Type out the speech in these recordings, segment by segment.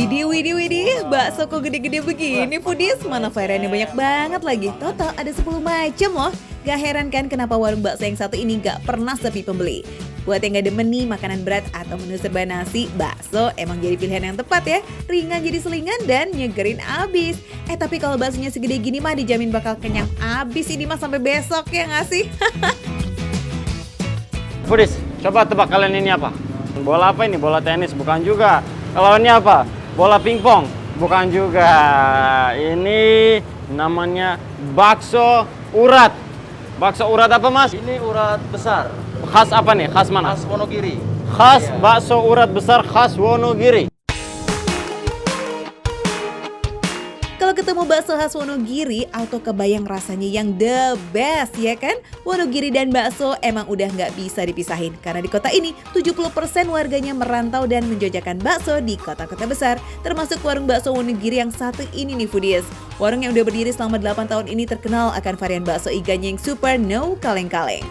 Widih, bakso kok gede-gede begini foodies? Mana variannya banyak banget lagi. Total ada 10 macam loh. Gak heran kan kenapa warung bakso yang satu ini gak pernah sepi pembeli. Buat yang gak demen nih makanan berat atau menu serba nasi, bakso emang jadi pilihan yang tepat ya. Ringan jadi selingan dan nyegerin abis. Tapi kalau baksonya segede gini mah dijamin bakal kenyang abis ini mah sampai besok ya gak sih? Foodies, coba tebak kalian ini apa? Bola apa ini? Bola tenis? Bukan juga. Kalau ini apa? Bola pingpong? Bukan juga. Ini namanya bakso urat. Bakso urat apa, Mas? Ini urat besar, Khas apa nih? Khas mana? khas Wonogiri. Khas Iya. bakso urat besar khas Wonogiri. Kalau ketemu bakso khas Wonogiri, auto kebayang rasanya yang the best ya kan? Wonogiri dan bakso emang udah nggak bisa dipisahin. Karena di kota ini 70% warganya merantau dan menjajakan bakso di kota-kota besar. Termasuk warung bakso Wonogiri yang satu ini nih foodies. Warung yang udah berdiri selama 8 tahun ini terkenal akan varian bakso iganya yang super no kaleng-kaleng.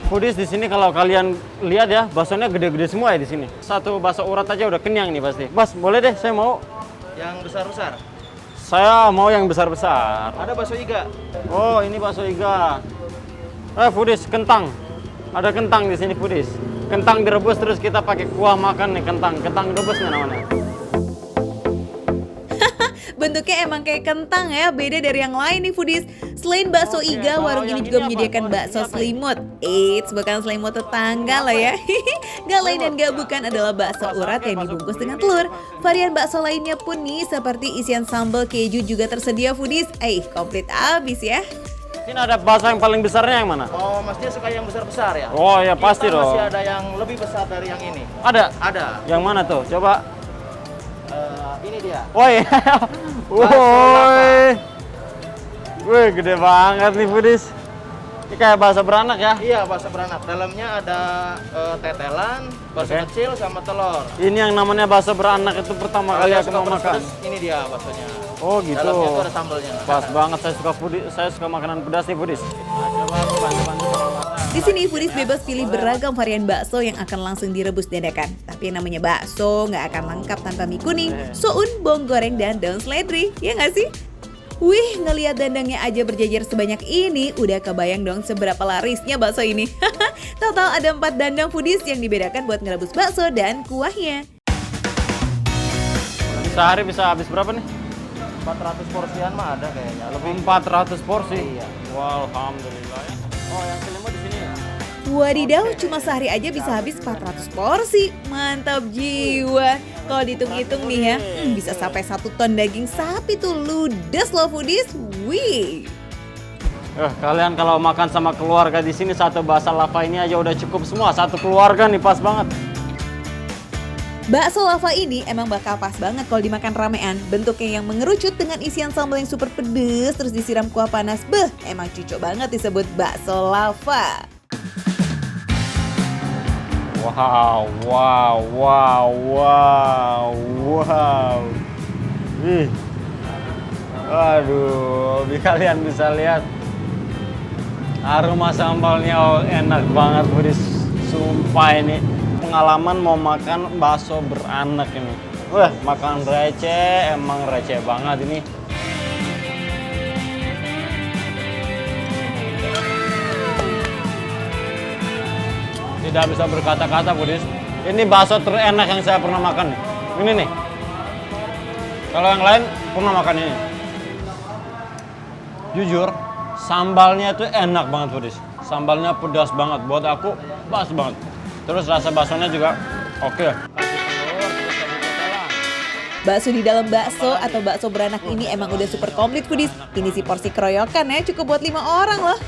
Foodies, di sini kalau kalian lihat ya, baksonya gede-gede semua ya di sini. Satu bakso urat aja udah kenyang nih pasti. Mas, boleh deh, saya mau. Yang besar-besar. Saya mau yang besar-besar. Ada bakso iga. Oh, ini bakso iga. Foodies, kentang. Ada kentang di sini, foodies. Kentang direbus terus kita pakai kuah makan nih kentang. Kentang rebus nih namanya. Bentuknya emang kayak kentang ya, beda dari yang lain nih foodies. Selain bakso Oke, iga, kalau warung yang ini juga ini apa? menyediakan Oh, ini bakso apa ini? selimut. Eits, bukan selimut tetangga loh ya. Gak lain dan gak bukan adalah bakso urat yang dibungkus dengan telur. Varian bakso lainnya pun nih seperti isian sambal keju juga tersedia foodies. Komplit abis ya. Ini ada bakso yang paling besarnya yang mana? Oh, masnya suka yang besar-besar ya? Oh ya pasti Kita dong. masih ada yang lebih besar dari yang ini. Ada? Ada. Yang mana tuh? Coba. Ini dia. Woi. Woi. Wih, gede banget nih foodies. Ini kayak bakso beranak ya. Iya, bakso beranak. Dalamnya ada tetelan, bakso Oke. kecil sama telur. Ini yang namanya bakso beranak itu pertama kali Kalau aku suka mau makan. pedas-pedas, ini dia baksonya. Oh gitu. Dalamnya itu ada sambalnya. Pas banget, saya suka makanan pedas nih foodies. Coba aku bantu-bantu sama masak. Di sini foodies bebas pilih beragam varian bakso yang akan langsung direbus dadakan. Tapi yang namanya bakso nggak akan lengkap tanpa mie kuning, soun, bawang goreng, dan daun seledri. Ya nggak sih? Wih, ngelihat dandangnya aja berjejer sebanyak ini, udah kebayang dong seberapa larisnya bakso ini. Total ada 4 dandang foodies yang dibedakan buat ngerebus bakso dan kuahnya. Sehari bisa habis berapa nih? 400 porsian mah ada kayaknya. Lebih 400 porsi. Iya. Wow, alhamdulillah ya. Oh, yang selimut di sini ya. Wadidaw, cuma sehari aja bisa habis 400 porsi. Mantap jiwa. Kalau dihitung-hitung nih ya, bisa sampai 1 ton daging sapi tuh ludes loh foodies. Wih. Kalian kalau makan sama keluarga di sini satu bakso lava ini aja udah cukup semua. Satu keluarga nih pas banget. Bakso lava ini emang bakal pas banget kalau dimakan ramean. Bentuknya yang mengerucut dengan isian sambal yang super pedes terus disiram kuah panas. Emang cocok banget disebut bakso lava. Wow. Ih. Aduh, kalian bisa lihat aroma sambalnya enak banget, foodies. Sumpah ini pengalaman mau makan bakso beranak ini. Wah, makan receh, emang receh banget ini. Tidak bisa berkata-kata, foodies. Ini bakso terenak yang saya pernah makan nih. Ini nih. Kalau yang lain pernah makan ini. Jujur, sambalnya tuh enak banget, foodies. Sambalnya pedas banget. Buat aku, pas banget. Terus rasa baksonya juga oke. Bakso di dalam bakso atau bakso beranak ini emang udah super komplit foodies. Ini sih porsi keroyokan ya, cukup buat 5 orang loh.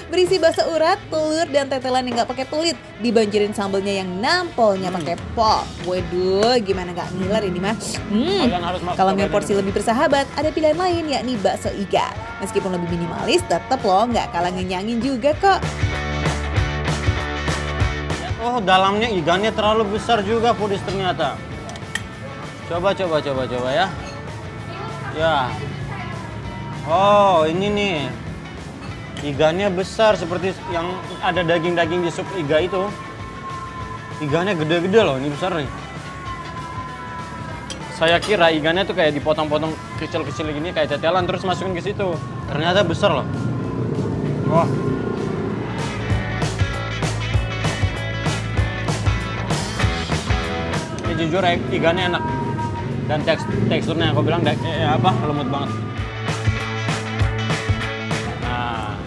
Berisi bakso urat, telur, dan tetelan yang nggak pakai pelit. Dibanjirin sambelnya yang nampolnya pakai pop. Waduh, gimana nggak ngiler ini mah. Kalau yang porsi lebih bersahabat, ada pilihan lain yakni bakso iga. Meskipun lebih minimalis, tetap loh nggak kalah ngenyangin juga kok. Oh, dalamnya ikannya terlalu besar juga, foodies ternyata. Coba ya. Ya. Oh, ini nih. Ikannya besar seperti yang ada daging-daging di sup iga itu. Ikannya gede-gede loh, ini besar nih. Saya kira ikannya tuh kayak dipotong-potong kecil-kecil gini kayak tetelan terus masukin ke situ. Ternyata besar loh. Wah. Ini jujur ikannya enak. Dan teksturnya aku bilang lembut banget. Nah,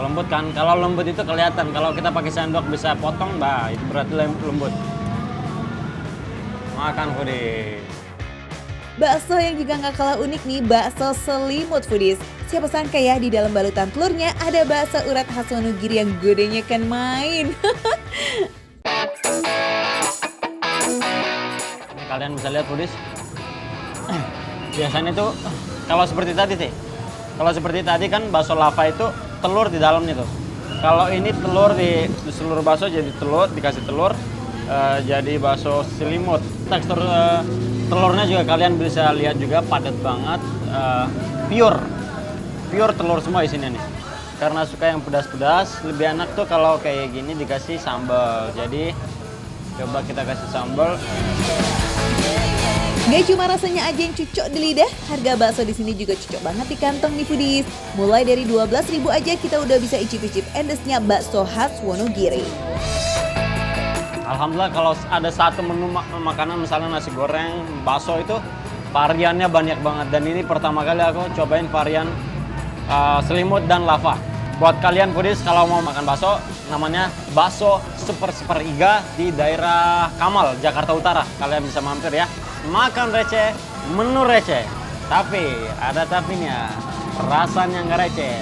lembut kan. Kalau lembut itu kelihatan. Kalau kita pakai sendok bisa potong, itu berarti lembut. Makan foodies. Bakso yang juga nggak kalah unik nih, bakso selimut foodies. Siapa sangka ya di dalam balutan telurnya ada bakso urat khas Wonogiri yang godenya kan main. Kalian bisa lihat foodies. Biasanya tuh kalau seperti tadi kan bakso lava itu telur di dalamnya tuh. Kalau ini telur di seluruh bakso jadi telur, dikasih telur. Jadi bakso selimut. Tekstur telurnya juga kalian bisa lihat juga padat banget, pure telur semua isinya nih. Karena suka yang pedas-pedas, lebih enak tuh kalau kayak gini dikasih sambal. Jadi coba kita kasih sambal. Gak cuma rasanya aja yang cocok di lidah, harga bakso di sini juga cocok banget di kantong nih foodies. Mulai dari 12.000 aja kita udah bisa icip-icip endesnya bakso khas Wonogiri. Alhamdulillah kalau ada satu menu makanan misalnya nasi goreng, bakso itu variannya banyak banget. Dan ini pertama kali aku cobain varian selimut dan lava. Buat kalian foodies kalau mau makan bakso, namanya bakso Super Iga di daerah Kamal, Jakarta Utara. Kalian bisa mampir ya. Makan receh, menu receh. Tapi ada tapinya, rasanya nggak receh.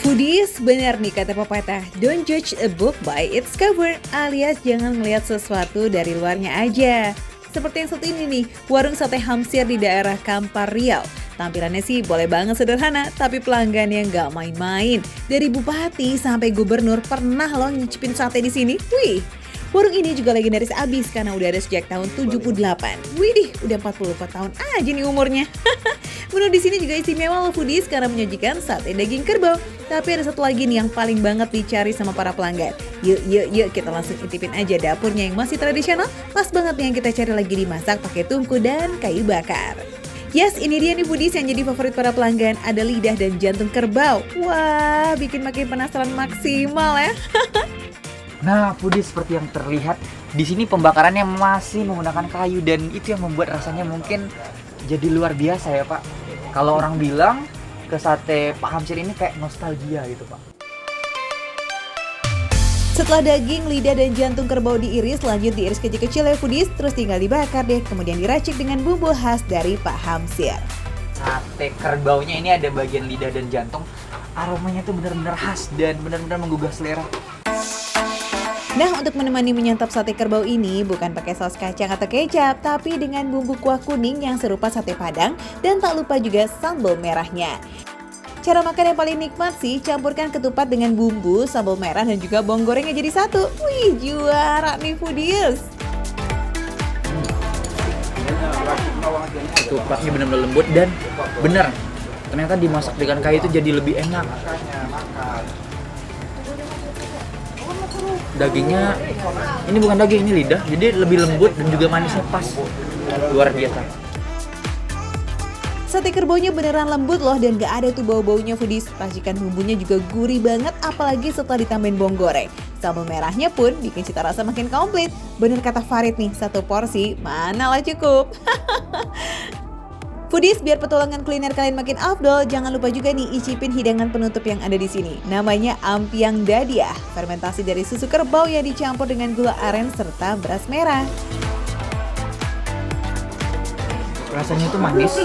Foodies, benar nih kata pepatah, don't judge a book by its cover, alias jangan melihat sesuatu dari luarnya aja. Seperti yang satu ini nih, warung sate Hamsir di daerah Kampar, Riau. Tampilannya sih boleh banget sederhana, tapi pelanggannya nggak main-main. Dari bupati sampai gubernur pernah loh nyicipin sate di sini. Wih, warung ini juga legendaris abis karena udah ada sejak tahun 78. Widih, udah 44 tahun aja nih umurnya. Menu di sini juga istimewa loh foodies karena menyajikan sate daging kerbau. Tapi ada satu lagi nih yang paling banget dicari sama para pelanggan. Yuk kita langsung intipin aja dapurnya yang masih tradisional. Pas banget nih yang kita cari lagi dimasak pakai tungku dan kayu bakar. Yes, ini dia nih foodies yang jadi favorit para pelanggan. Ada lidah dan jantung kerbau. Wah, bikin makin penasaran maksimal ya. Nah, foodies seperti yang terlihat di sini pembakarannya masih menggunakan kayu dan itu yang membuat rasanya mungkin jadi luar biasa ya, Pak. Kalau orang bilang ke sate Pak Hamsir ini kayak nostalgia gitu, Pak. Setelah daging, lidah, dan jantung kerbau diiris, lanjut diiris kecil-kecil ya foodies, terus tinggal dibakar deh, kemudian diracik dengan bumbu khas dari Pak Hamsir. Sate kerbaunya ini ada bagian lidah dan jantung, aromanya tuh benar-benar khas dan benar-benar menggugah selera. Nah, untuk menemani menyantap sate kerbau ini bukan pakai saus kacang atau kecap, tapi dengan bumbu kuah kuning yang serupa sate Padang dan tak lupa juga sambal merahnya. Cara makan yang paling nikmat sih, campurkan ketupat dengan bumbu, sambal merah dan juga bawang gorengnya jadi satu. Wih, juara nih foodies. Ketupatnya benar-benar lembut dan benar. Ternyata dimasak dengan kayu itu jadi lebih enak. Dagingnya, ini bukan daging, ini lidah, jadi lebih lembut dan juga manisnya pas. Luar biasa. Sate kerbaunya beneran lembut loh dan gak ada tuh bau-baunya foodies. Racikan bumbunya juga gurih banget apalagi setelah ditambahin bawang goreng. Sambal merahnya pun bikin cita rasa makin komplit. Bener kata Farid nih, satu porsi manalah cukup. Foodies, biar petualangan kuliner kalian makin afdol, jangan lupa juga nih icipin hidangan penutup yang ada di sini. Namanya ampiang dadiah, fermentasi dari susu kerbau yang dicampur dengan gula aren serta beras merah. Rasanya itu manis.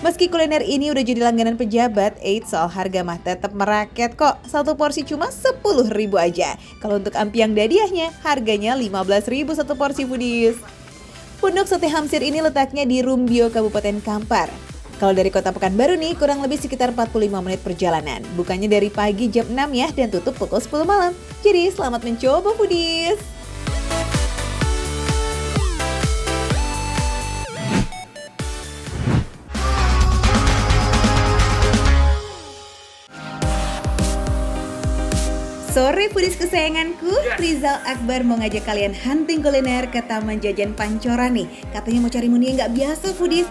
Meski kuliner ini udah jadi langganan pejabat, soal harga mah tetap merakyat kok. Satu porsi cuma 10.000 aja. Kalau untuk ampiang dadiahnya, harganya 15.000 satu porsi foodies. Pondok Sate Hamsir ini letaknya di Rumbio, Kabupaten Kampar. Kalau dari kota Pekanbaru nih, kurang lebih sekitar 45 menit perjalanan. Bukanya dari pagi jam 6 ya, dan tutup pukul 10 malam. Jadi selamat mencoba foodies! Sore foodies kesayanganku, Rizal Akbar mau ngajak kalian hunting kuliner ke Taman Jajan Pancoran nih. Katanya mau cari menu yang nggak biasa foodies.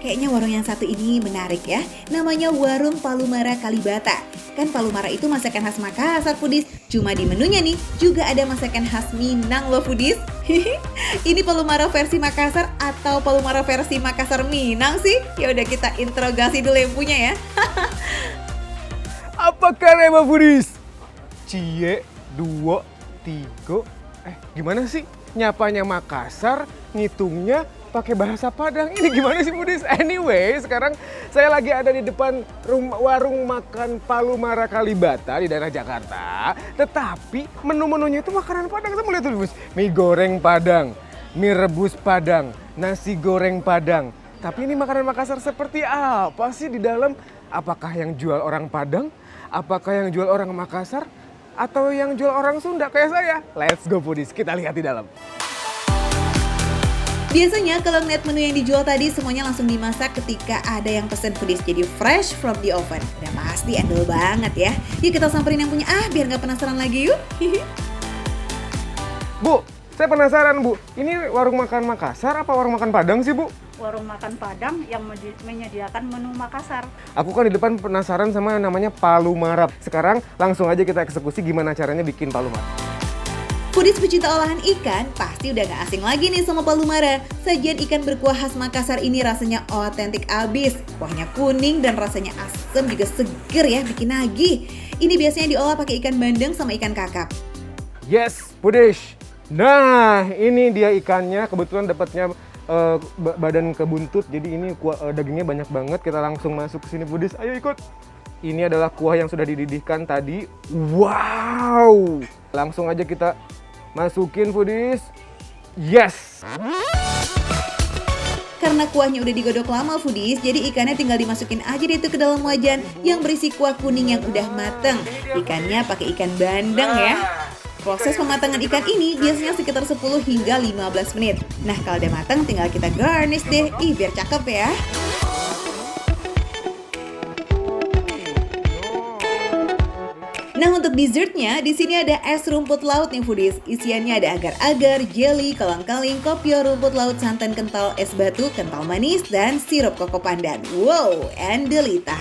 Kayaknya warung yang satu ini menarik ya. Namanya Warung Palumara Kalibata. Kan Palumara itu masakan khas Makassar foodies. Cuma di menunya nih juga ada masakan khas Minang loh foodies. Ini Palumara versi Makassar atau Palumara versi Makassar Minang sih? Ya udah kita interogasi dulu yang punya ya. Apa kabar foodies? Cie, 2, 3. Gimana sih? Nyapanya Makassar, ngitungnya pakai bahasa Padang. Ini gimana sih foodies? Anyway, sekarang saya lagi ada di depan warung makan Palumara Kalibata di daerah Jakarta. Tetapi menu-menunya itu makanan Padang. Saya mau lihat dulu, mie goreng Padang, mie rebus Padang, nasi goreng Padang. Tapi ini makanan Makassar seperti apa sih di dalam? Apakah yang jual orang Padang? Apakah yang jual orang Makassar? Atau yang jual orang Sunda kayak saya? Let's go foodies, kita lihat di dalam. Biasanya kalau ngeliat menu yang dijual tadi semuanya langsung dimasak ketika ada yang pesen foodies. Jadi fresh from the oven. Udah pasti endol banget ya. Yuk kita samperin yang punya biar nggak penasaran lagi yuk. Bu, saya penasaran Bu, ini warung makan Makassar apa warung makan Padang sih Bu? Warung makan Padang yang menyediakan menu Makassar. Aku kan di depan penasaran sama yang namanya Palumara. Sekarang langsung aja kita eksekusi gimana caranya bikin Palumara. Foodies pecinta olahan ikan pasti udah gak asing lagi nih sama Palumara. Sajian ikan berkuah khas Makassar ini rasanya otentik abis. Kuahnya kuning dan rasanya asem juga seger ya, bikin nagih. Ini biasanya diolah pakai ikan bandeng sama ikan kakap. Yes, foodies. Nah, ini dia ikannya. Kebetulan dapatnya badan kebuntut, jadi ini dagingnya banyak banget. Kita langsung masuk ke sini foodies. Ayo ikut. Ini adalah kuah yang sudah dididihkan tadi. Wow. Langsung aja kita masukin foodies. Yes. Karena kuahnya udah digodok lama foodies, jadi ikannya tinggal dimasukin aja deh ke dalam wajan yang berisi kuah kuning yang udah mateng. Ikannya pakai ikan bandeng ya. Proses pematangan ikan ini biasanya sekitar 10 hingga 15 menit. Nah kalau udah matang tinggal kita garnish deh, biar cakep ya. Nah untuk dessertnya, di sini ada es rumput laut nih foodies. Isiannya ada agar-agar, jelly, kolang-kaling, kopior, rumput laut, santan kental, es batu, kental manis, dan sirup koko pandan. Wow, Andelita.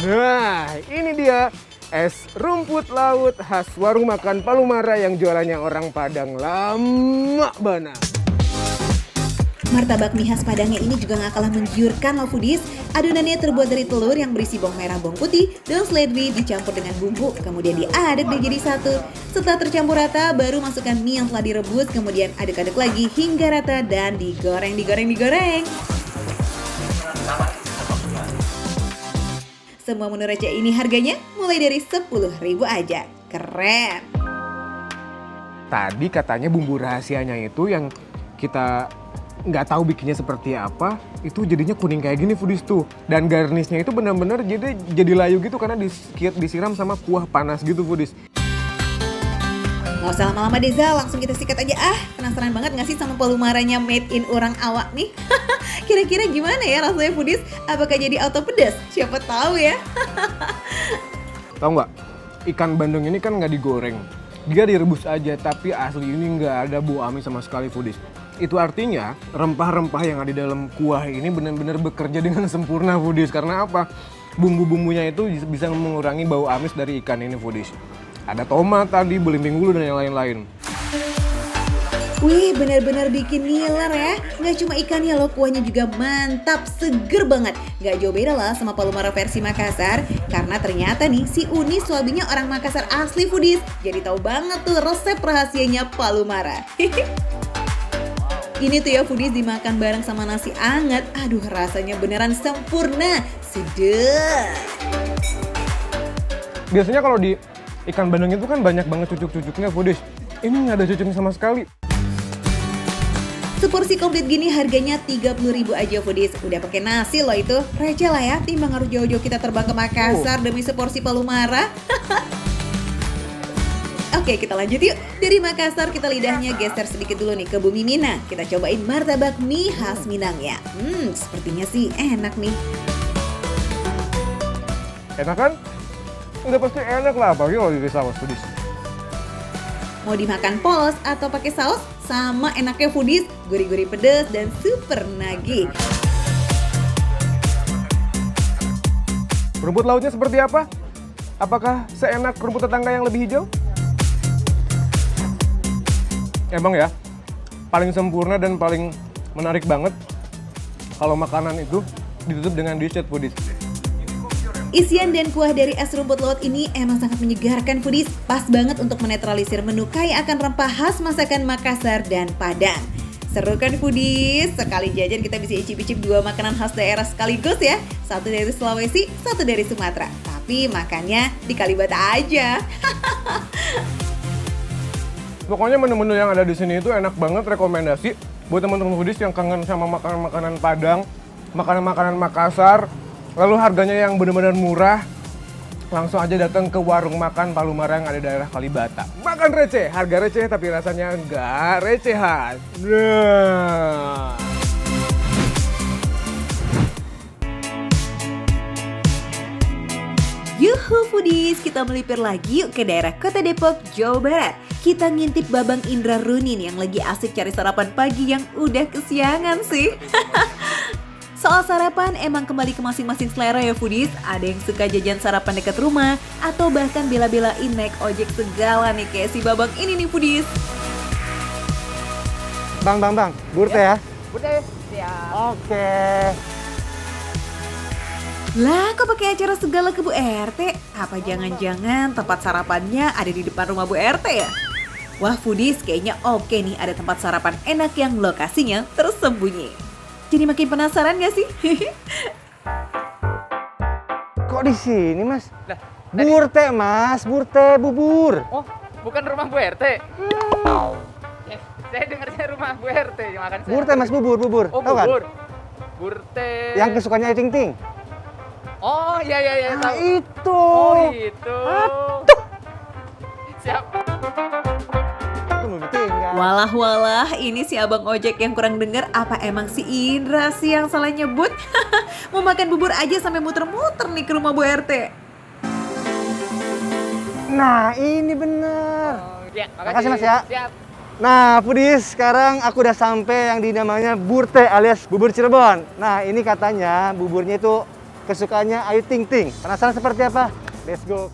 Nah, ini dia es rumput laut khas warung makan Palumara yang jualannya orang Padang lama bana. Martabak mie khas Padangnya ini juga gak kalah menggiurkan loh foodies. Adonannya terbuat dari telur yang berisi bawang merah, bawang putih, daun seledri dicampur dengan bumbu, kemudian diaduk deh jadi satu. Setelah tercampur rata, baru masukkan mie yang telah direbus, kemudian aduk-aduk lagi hingga rata dan digoreng. Semua menu receh ini harganya mulai dari 10.000 aja. Keren! Tadi katanya bumbu rahasianya itu yang kita nggak tahu bikinnya seperti apa, itu jadinya kuning kayak gini foodies tuh. Dan garnishnya itu benar-benar jadi layu gitu karena disiram sama kuah panas gitu foodies. Nggak usah lama-lama deh Zal, langsung kita sikat aja. Penasaran banget nggak sih sama Palumaranya made in orang awak nih? Kira-kira gimana ya rasanya foodies? Apakah jadi auto pedas? Siapa tahu ya. Tahu nggak? Ikan bandeng ini kan nggak digoreng, dia direbus aja. Tapi asli ini nggak ada bau amis sama sekali foodies. Itu artinya rempah-rempah yang ada di dalam kuah ini benar-benar bekerja dengan sempurna foodies. Karena apa? Bumbu-bumbunya itu bisa mengurangi bau amis dari ikan ini foodies. Ada tomat tadi, belimbing ulu dan yang lain-lain. Wih, benar-benar bikin ngiler ya. Nggak cuma ikannya loh, kuahnya juga mantap, seger banget. Nggak jauh beda lah sama Palumara versi Makassar. Karena ternyata nih, si Uni suaminya orang Makassar asli foodies. Jadi tahu banget tuh resep rahasianya Palumara. Ini tuh ya foodies dimakan bareng sama nasi anget. Aduh, rasanya beneran sempurna. Sedap. Biasanya kalau di ikan bandeng itu kan banyak banget cucuk-cucuknya foodies. Ini nggak ada cucuknya sama sekali. Seporsi komplit gini harganya 30.000 aja foodies. Udah pakai nasi loh itu. Receh lah ya, timbang harus jauh-jauh kita terbang ke Makassar demi seporsi Palumara. Oke, kita lanjut yuk. Dari Makassar kita lidahnya geser sedikit dulu nih ke Bumi Minang. Kita cobain martabak mie khas Minang ya. Sepertinya sih enak nih. Enak kan? Udah pasti enak lah, apalagi kalau di saus Foodies. Mau dimakan polos atau pakai saus, sama enaknya Foodies, gurih-gurih pedas dan super nagih. Rumput lautnya seperti apa? Apakah seenak rumput tetangga yang lebih hijau? Emang ya, paling sempurna dan paling menarik banget kalau makanan itu ditutup dengan dessert Foodies. Isian dan kuah dari es rumput laut ini emang sangat menyegarkan Foodies. Pas banget untuk menetralisir menu kaya akan rempah khas masakan Makassar dan Padang. Seru kan Foodies? Sekali jajan kita bisa icip-icip 2 makanan khas daerah sekaligus ya. Satu dari Sulawesi, satu dari Sumatera. Tapi makannya di Kalibata aja. Pokoknya menu-menu yang ada di sini itu enak banget, rekomendasi buat teman-teman Foodies yang kangen sama makanan-makanan Padang, makanan-makanan Makassar, lalu harganya yang benar-benar murah. Langsung aja datang ke warung makan Palumara yang ada di daerah Kalibata. Makan receh, harga receh tapi rasanya nggak recehan. Nah. Yuhu Foodies, kita melipir lagi yuk ke daerah Kota Depok, Jawa Barat. Kita ngintip Babang Indra Runin yang lagi asik cari sarapan pagi yang udah kesiangan sih. Soal sarapan emang kembali ke masing-masing selera ya Foodies. Ada yang suka jajan sarapan dekat rumah atau bahkan bela-belain naik ojek segala nih kayak si Babang ini nih Foodies. Bang, burte ya? Udah, siap. Oke. Lah kok pakai acara segala ke Bu RT? Apa jangan-jangan tempat sarapannya ada di depan rumah Bu RT ya? Wah Foodies, kayaknya oke nih ada tempat sarapan enak yang lokasinya tersembunyi. Jadi makin penasaran gak sih? Kok di sini, Mas? Lah, Burte, Mas. Burte, bubur. Oh, bukan rumah Bu RT. Saya dengarnya rumah Bu RT makan saya. Burte, Mas, bubur. Oh, Tahu kan? bubur. Burte. Yang kesukaannya Ting Ting. Oh, iya, Nah, tahu. itu. Oh, itu. Siap. Itu belum tinggal. Walah, ini si abang ojek yang kurang denger apa emang si Indra sih yang salah nyebut? Mau makan bubur aja sampai muter-muter nih ke rumah Bu RT. Nah, ini bener. Ya, Makasih, Mas, ya. Siap. Nah, Foodies, sekarang aku udah sampai yang dinamanya Burte alias bubur Cirebon. Nah, ini katanya buburnya itu kesukaannya Ayu Ting Ting. Penasaran seperti apa? Let's go.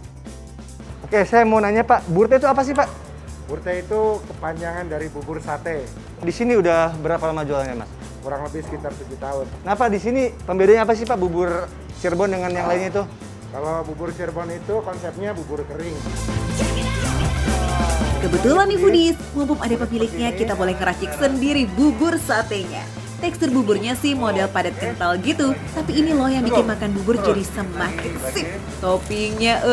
Oke, saya mau nanya Pak, Burte itu apa sih Pak? Burte itu kepanjangan dari bubur sate. Di sini udah berapa lama jualannya Mas? Kurang lebih sekitar 7 tahun. Nah Pak, di sini pembedanya apa sih Pak bubur Cirebon dengan yang lainnya itu? Kalau bubur Cirebon itu konsepnya bubur kering. Kebetulan nih Foodies, mumpung ada pemiliknya kita boleh ngeracik sendiri bubur satenya. Tekstur buburnya sih model padat kental gitu, tapi ini loh yang bikin makan bubur jadi semakin sip. Toppingnya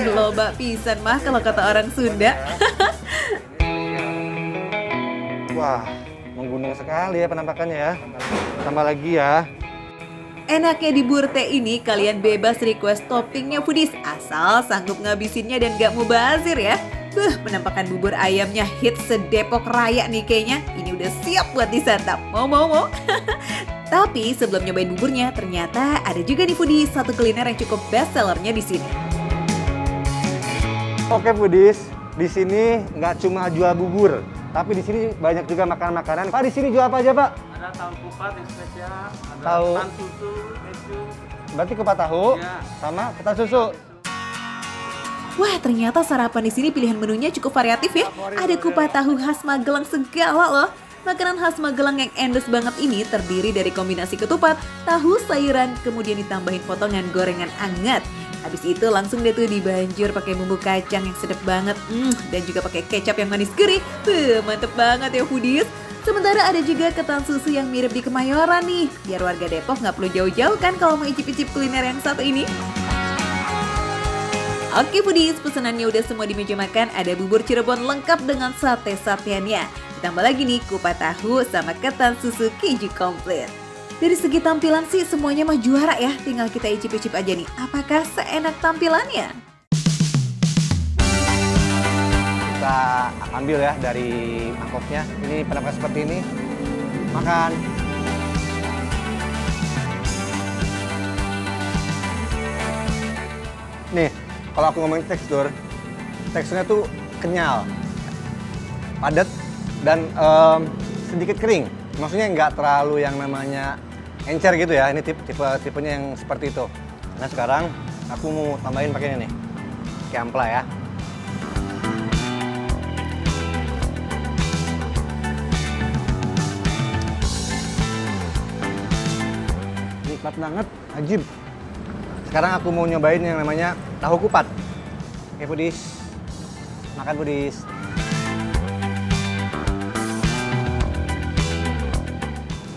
loba pisan mah kalau kata orang Sunda. Wah, menggunung sekali ya penampakannya ya. Tambah lagi ya. Enaknya di Burte ini kalian bebas request toppingnya Foodies, asal sanggup ngabisinnya dan gak mubazir ya. Penampakan bubur ayamnya hits se-Depok Raya nih kayaknya. Ini udah siap buat disantap. Mau. Tapi sebelum nyobain buburnya, ternyata ada juga nih Foodies satu kuliner yang cukup best sellernya di sini. Oke Foodies, di sini nggak cuma jual bubur, tapi di sini banyak juga makanan-makanan. Pak, di sini jual apa aja Pak? Ada tahu kupat yang spesial, ada Tahu. ketan susu, keju. Berarti kupat tahu Iya. sama ketan susu. Wah, ternyata sarapan di sini pilihan menunya cukup variatif ya. Ada kupat tahu khas Magelang segala loh. Makanan khas Magelang yang endless banget ini terdiri dari kombinasi ketupat, tahu, sayuran, kemudian ditambahin potongan gorengan hangat. Habis itu langsung deh tuh dibanjur pakai bumbu kacang yang sedap banget. Dan juga pakai kecap yang manis gurih. Mantep banget ya Foodies. Sementara ada juga ketan susu yang mirip di Kemayoran nih. Biar warga Depok nggak perlu jauh-jauh kan kalau mau icip-icip kuliner yang satu ini. Oke Foodies, pesanannya udah semua di meja makan. Ada bubur Cirebon lengkap dengan sate-sateannya. Ditambah lagi nih kupat tahu sama ketan susu keju komplit. Dari segi tampilan sih semuanya mah juara ya. Tinggal kita icip-icip aja nih. Apakah seenak tampilannya? Kita ambil ya dari mangkoknya. Ini penampakan seperti ini. Makan. Nih, kalau aku ngomongin teksturnya tuh kenyal, padat, dan sedikit kering. Maksudnya nggak terlalu yang namanya encer gitu ya. Ini tipenya yang seperti itu. Nah sekarang aku mau tambahin pakai ini nih, pakai ampla ya. Nikmat banget, ajib. Sekarang aku mau nyobain yang namanya tahu kupat. Oke Pudis, makan Pudis.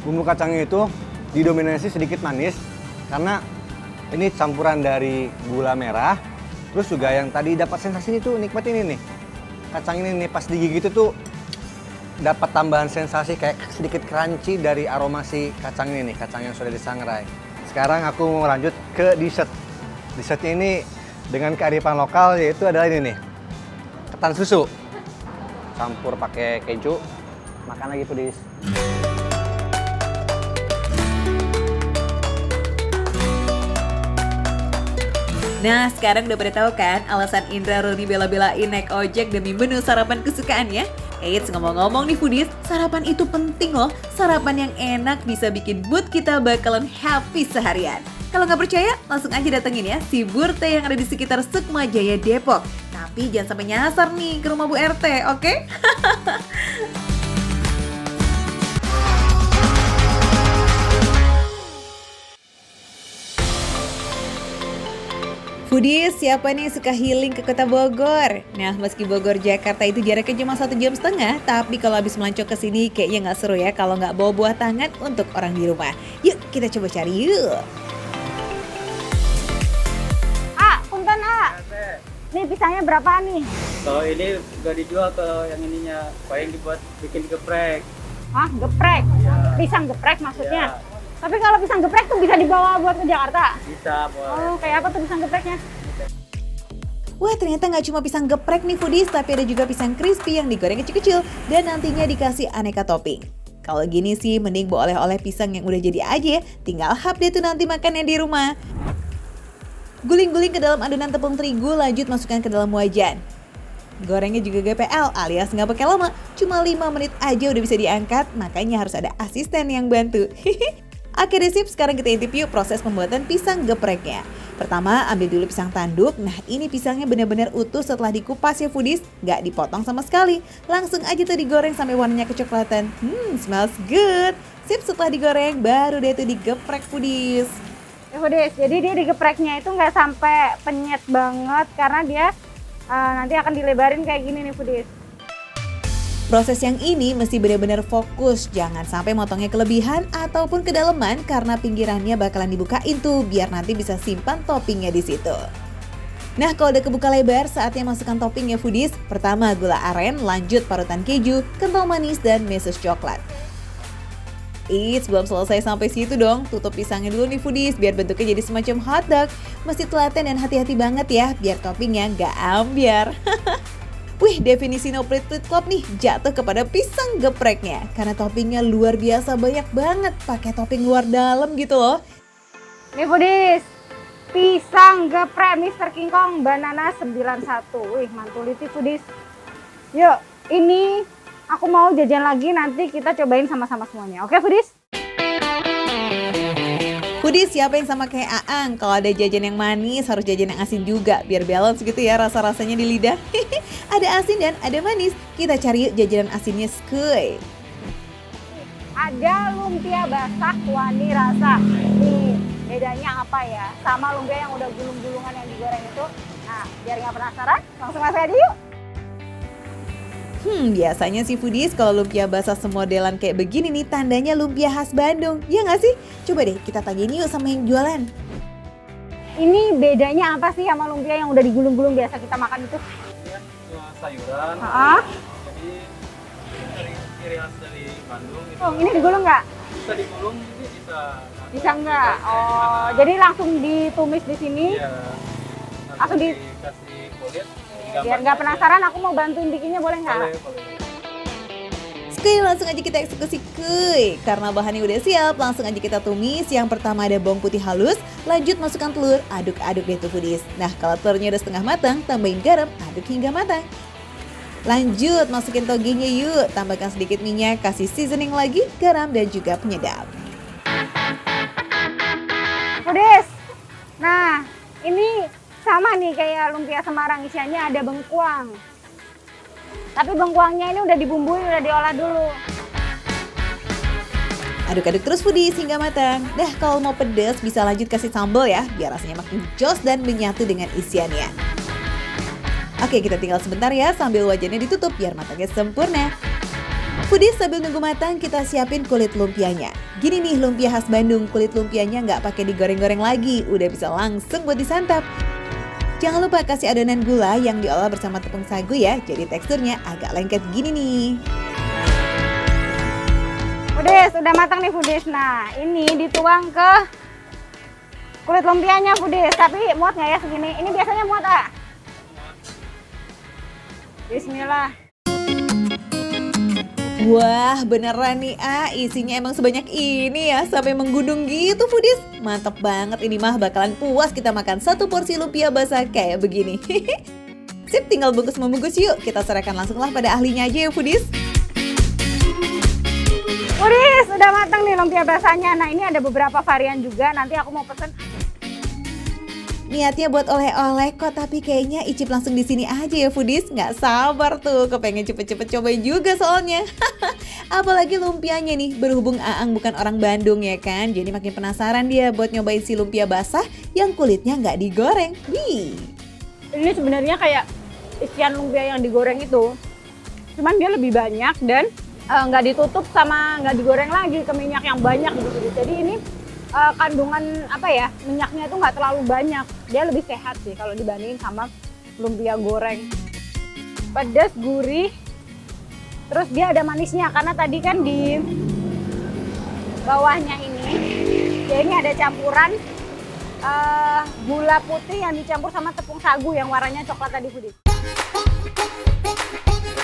Bumbu kacangnya itu didominasi sedikit manis karena ini campuran dari gula merah, terus juga yang tadi dapat sensasi ini tuh nikmat ini nih. Kacang ini nih pas digigit itu dapat tambahan sensasi kayak sedikit crunchy dari aroma si kacang ini nih, kacang yang sudah disangrai. Sekarang aku mau lanjut ke dessert. Dessertnya ini dengan kearifan lokal yaitu adalah ini nih, ketan susu. Campur pakai keju, makan lagi Pudis. Nah, sekarang udah pada tahu kan alasan Indra Roni bela-belain naik ojek demi menu sarapan kesukaannya? Eits, ngomong-ngomong nih foodies, sarapan itu penting loh. Sarapan yang enak bisa bikin mood kita bakalan happy seharian. Kalau nggak percaya, langsung aja datengin ya si Burte yang ada di sekitar Sukma Jaya Depok. Tapi jangan sampai nyasar nih ke rumah Bu RT, oke? Foodies, siapa nih yang suka healing ke kota Bogor? Nah, meski Bogor Jakarta itu jaraknya cuma 1,5 jam, tapi kalau habis melancong ke sini kayaknya nggak seru ya kalau nggak bawa buah tangan untuk orang di rumah. Yuk, kita coba cari yuk. Punten Nih pisangnya berapa nih? Kalau ini nggak dijual, kalau yang ininya paling dibuat bikin geprek. Hah, geprek? Pisang geprek maksudnya? Tapi kalau pisang geprek tuh bisa dibawa buat ke Jakarta? Bisa, boleh. Oh, kayak apa tuh pisang gepreknya? Wah, ternyata nggak cuma pisang geprek nih foodies, tapi ada juga pisang crispy yang digoreng kecil-kecil dan nantinya dikasih aneka topping. Kalau gini sih, mending bawa oleh-oleh pisang yang udah jadi aja ya, tinggal hap deh tuh nanti makannya di rumah. Guling-guling ke dalam adonan tepung terigu, lanjut masukkan ke dalam wajan. Gorengnya juga GPL alias nggak pakai lama, cuma 5 menit aja udah bisa diangkat, makanya harus ada asisten yang bantu. Oke deh sip, sekarang kita intip yuk proses pembuatan pisang gepreknya. Pertama, ambil dulu pisang tanduk. Nah, ini pisangnya benar-benar utuh setelah dikupas ya foodies, nggak dipotong sama sekali. Langsung aja tuh digoreng sampai warnanya kecoklatan. Smells good. Sip, setelah digoreng, baru deh tuh digeprek foodies. Foodies, jadi dia digepreknya itu nggak sampai penyet banget karena dia nanti akan dilebarin kayak gini nih foodies. Proses yang ini mesti benar-benar fokus, jangan sampai motongnya kelebihan ataupun kedalaman karena pinggirannya bakalan dibukain tuh biar nanti bisa simpan toppingnya di situ. Nah, kalau udah kebuka lebar, saatnya masukkan topping ya foodies. Pertama gula aren, lanjut parutan keju, kental manis, dan meses coklat. Eits, belum selesai sampai situ dong. Tutup pisangnya dulu nih foodies biar bentuknya jadi semacam hotdog. Mesti telaten dan hati-hati banget ya biar toppingnya nggak ambiar. Wih, definisi no plit-plit club nih jatuh kepada pisang gepreknya karena toppingnya luar biasa banyak banget, pakai topping luar dalam gitu loh. Nih foodies, pisang geprek Mr. King Kong Banana 91. Wih, mantul itu foodies. Yuk, ini aku mau jajan lagi, nanti kita cobain sama-sama semuanya. Oke foodies? Foodies, siapa yang sama kayak Aang? Kalau ada jajan yang manis, harus jajan yang asin juga biar balance gitu ya rasa-rasanya di lidah. Ada asin dan ada manis. Kita cari yuk jajanan asinnya skuy. Ada lumpia basah wani rasa. Nih, bedanya apa ya? Sama lumpia yang udah gulung-gulungan yang digoreng itu. Nah, biar nggak penasaran, langsung masuk aja yuk. Biasanya sih foodies kalau lumpia basah semodelan kayak begini nih tandanya lumpia khas Bandung. Ya nggak sih? Coba deh kita tanyain yuk sama yang jualan. Ini bedanya apa sih sama lumpia yang udah digulung-gulung biasa kita makan itu? Sayuran. Jadi dari ciri khas dari Bandung. Gitu. Oh, ini digulung nggak? Bisa digulung, ini bisa. Bisa nggak? Oh, jadi langsung ditumis di sini. Iya. Langsung dikasih kulit. Biar nggak penasaran, aku mau bantuin bikinnya, boleh nggak? Boleh. Oke, langsung aja kita eksekusi kuy. Karena bahannya udah siap, langsung aja kita tumis. Yang pertama ada bawang putih halus, lanjut masukkan telur, aduk-aduk deh tuh foodies. Nah, kalau telurnya udah setengah matang, tambahin garam, aduk hingga matang. Lanjut, masukin togenya yuk, tambahkan sedikit minyak, kasih seasoning lagi, garam dan juga penyedap. Foodies, nah ini sama nih kayak lumpia Semarang, isiannya ada bengkuang. Tapi bengkuangnya ini udah dibumbui, udah diolah dulu. Aduk-aduk terus foodies hingga matang. Dah, kalau mau pedas bisa lanjut kasih sambal ya, biar rasanya makin jos dan menyatu dengan isiannya. Oke, kita tinggal sebentar ya sambil wajannya ditutup biar matangnya sempurna. Foodies, sambil nunggu matang kita siapin kulit lumpianya. Gini nih lumpia khas Bandung, kulit lumpianya nggak pakai digoreng-goreng lagi, udah bisa langsung buat disantap. Jangan lupa kasih adonan gula yang diolah bersama tepung sagu ya, jadi teksturnya agak lengket gini nih. Foodies, udah matang nih foodies. Nah, ini dituang ke kulit lumpianya foodies. Tapi muat nggak ya segini? Ini biasanya muat ah. Bismillah. Wah, beneran nih isinya emang sebanyak ini ya, sampai menggudung gitu foodies. Mantap banget, ini mah bakalan puas kita makan satu porsi lumpia basah kayak begini. Sip, tinggal bungkus-membungkus yuk. Kita serahkan langsunglah pada ahlinya aja ya foodies. Foodies, udah matang nih lumpia basahnya. Nah, ini ada beberapa varian juga, nanti aku mau pesen. Niatnya buat oleh-oleh kok, tapi kayaknya icip langsung di sini aja ya foodies. Nggak sabar tuh, kepengen cepet-cepet cobain juga soalnya. Apalagi lumpianya nih, berhubung Aang bukan orang Bandung ya kan, jadi makin penasaran dia buat nyobain si lumpia basah yang kulitnya nggak digoreng. Wih. Ini sebenarnya kayak isian lumpia yang digoreng itu, cuman dia lebih banyak dan nggak ditutup sama nggak digoreng lagi ke minyak yang banyak gitu. Jadi ini kandungan apa ya, minyaknya itu nggak terlalu banyak, dia lebih sehat sih kalau dibandingin sama lumpia goreng. Pedas, gurih, terus dia ada manisnya karena tadi kan di bawahnya ini dia ini ada campuran gula putih yang dicampur sama tepung sagu yang warnanya coklat tadi foodies.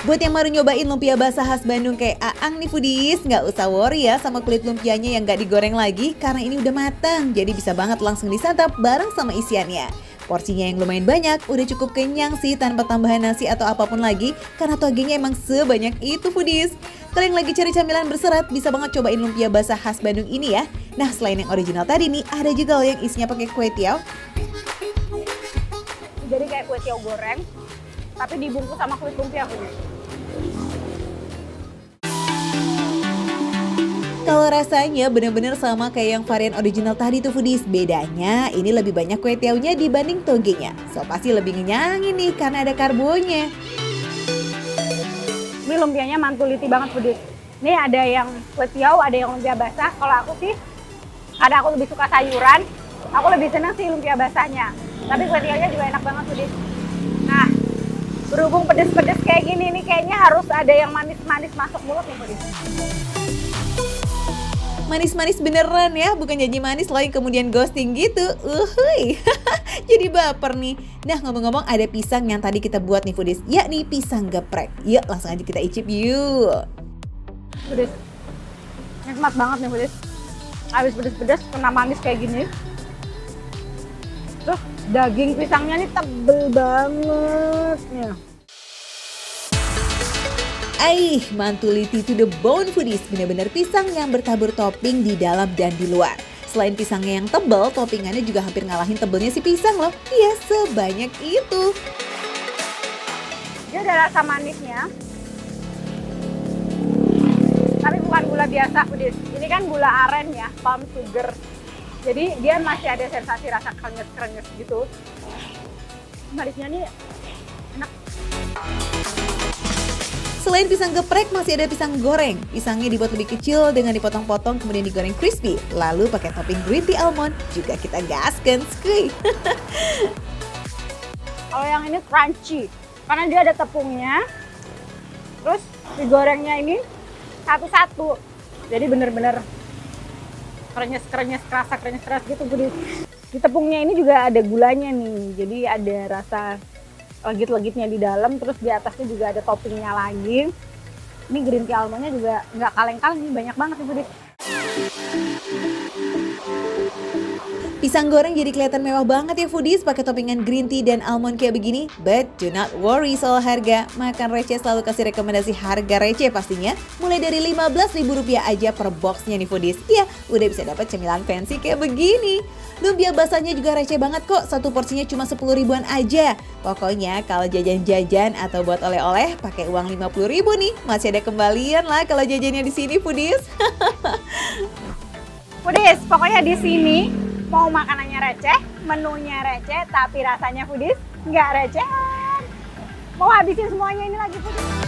Buat yang baru nyobain lumpia basah khas Bandung kayak Aang nih foodies, nggak usah worry ya sama kulit lumpianya yang nggak digoreng lagi karena ini udah matang, jadi bisa banget langsung disantap bareng sama isiannya. Porsinya yang lumayan banyak, udah cukup kenyang sih tanpa tambahan nasi atau apapun lagi karena togenya emang sebanyak itu foodies. Kalian lagi cari camilan berserat, bisa banget cobain lumpia basah khas Bandung ini ya. Nah, selain yang original tadi nih, ada juga loh yang isinya pakai kue tiaw. Jadi kayak kue tiaw goreng, tapi dibungkus sama kulit lumpia foodies. Kalau rasanya bener-bener sama kayak yang varian original tadi tuh foodies. Bedanya ini lebih banyak kue tiawnya dibanding togenya. So pasti lebih ngenyangin nih karena ada karbonya. Ini lumpianya mantuliti banget foodies. Ini ada yang kue tiaw, ada yang lumpia basah. Kalau aku sih, karena aku lebih suka sayuran, aku lebih senang sih lumpia basahnya. Tapi kue tiawnya juga enak banget foodies. Nah, berhubung pedes-pedes kayak gini nih, kayaknya harus ada yang manis-manis masuk mulut nih foodies. Manis-manis beneran ya, bukan janji manis lain kemudian ghosting gitu. Uhuy, jadi baper nih. Nah, ngomong-ngomong ada pisang yang tadi kita buat nih foodies, yakni pisang geprek. Yuk langsung aja kita icip yuk. Foodies, nikmat banget nih foodies. Habis pedes-pedes kena manis kayak gini. Terus daging pisangnya nih tebel banget nih. Mantuliti to the bone foodies, bener-bener pisang yang bertabur topping di dalam dan di luar. Selain pisangnya yang tebal, toppingannya juga hampir ngalahin tebelnya si pisang loh. Iya, sebanyak itu. Dia ada rasa manisnya, tapi bukan gula biasa foodies. Ini kan gula aren ya, palm sugar. Jadi dia masih ada sensasi rasa krenyes-krenyes gitu. Manisnya nih enak. Selain pisang geprek, masih ada pisang goreng. Pisangnya dibuat lebih kecil dengan dipotong-potong kemudian digoreng crispy. Lalu pakai topping green tea almond, juga kita gaskan, skuy. Kalau yang ini crunchy, karena dia ada tepungnya. Terus digorengnya ini satu-satu. Jadi bener-bener krenyes-krenyes, kerasa krenyes-keras gitu. Di tepungnya ini juga ada gulanya nih, jadi ada rasa legit-legitnya di dalam, terus di atasnya juga ada toppingnya lagi. Ini green tea almondnya juga nggak kaleng-kaleng, ini banyak banget nih Foodies. Pisang goreng jadi kelihatan mewah banget ya Foodies pakai toppingan green tea dan almond kayak begini. But do not worry soal harga. Makan receh selalu kasih rekomendasi harga receh pastinya. Mulai dari Rp15.000 aja per boxnya nih Foodies. Ya, udah bisa dapat cemilan fancy kayak begini. Lumpia basahnya juga receh banget kok. Satu porsinya cuma 10 ribuan aja. Pokoknya kalau jajan-jajan atau buat oleh-oleh pakai uang 50 ribu nih. Masih ada kembalian lah kalau jajannya di sini Foodies. Foodies, pokoknya di sini mau makanannya receh, menunya receh, tapi rasanya Foodies nggak receh. Mau habisin semuanya ini lagi Foodies.